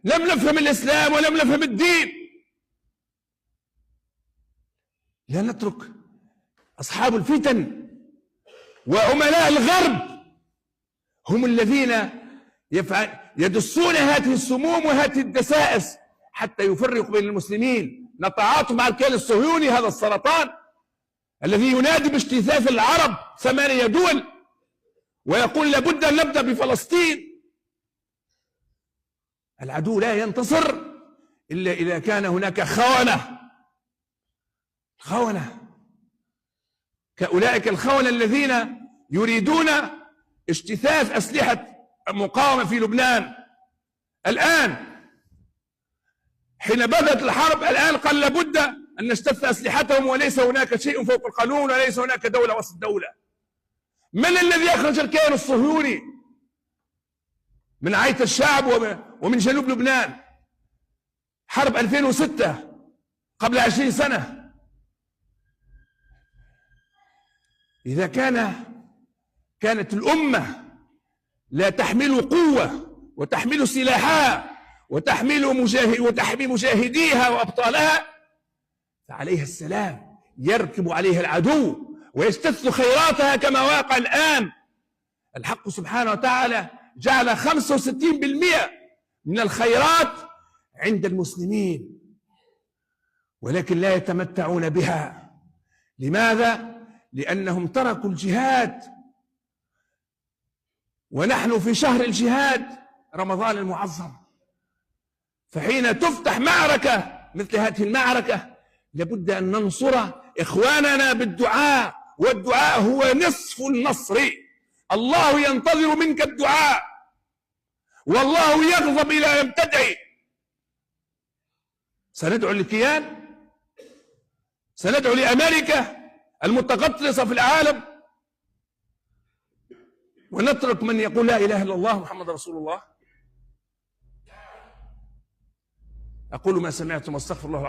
لم نفهم الإسلام ولم نفهم الدين. لا نترك أصحاب الفتن وعملاء الغرب هم الذين يدسون هذه السموم وهذه الدسائس حتى يفرقوا بين المسلمين. نتعاطوا مع الكيان الصهيوني، هذا السرطان الذي ينادي باجتثاث العرب 8 دول ويقول لابد أن نبدأ بفلسطين. العدو لا ينتصر إلا إذا كان هناك خونة كأولئك الخونة الذين يريدون اجتثاث أسلحة مقاومة في لبنان. الآن حين بدأت الحرب الآن قال لابد أن نجتث أسلحتهم وليس هناك شيء فوق القانون وليس هناك دولة وسط دولة. من الذي أخرج الكيان الصهيوني من عيت الشعب ومن جنوب لبنان؟ حرب 2006 قبل 20 سنة. إذا كانت الأمة لا تحمل قوة وتحمل سلاحها وتحمي مجاهديها وأبطالها فعليها السلام. يركب عليها العدو ويجتث خيراتها كما واقع الآن. الحق سبحانه وتعالى جعل 65% من الخيرات عند المسلمين ولكن لا يتمتعون بها. لماذا؟ لأنهم تركوا الجهاد، ونحن في شهر الجهاد رمضان المعظم. فحين تفتح معركة مثل هذه المعركة لابد أن ننصر إخواننا بالدعاء، والدعاء هو نصف النصر. الله ينتظر منك الدعاء والله يغضب إلى أن تدعي. سندعو للكيان، سندعو لأمريكا المتغطرسة في العالم، ونترك من يقول لا إله إلا الله محمد رسول الله. أقول ما سمعتم واستغفر الله.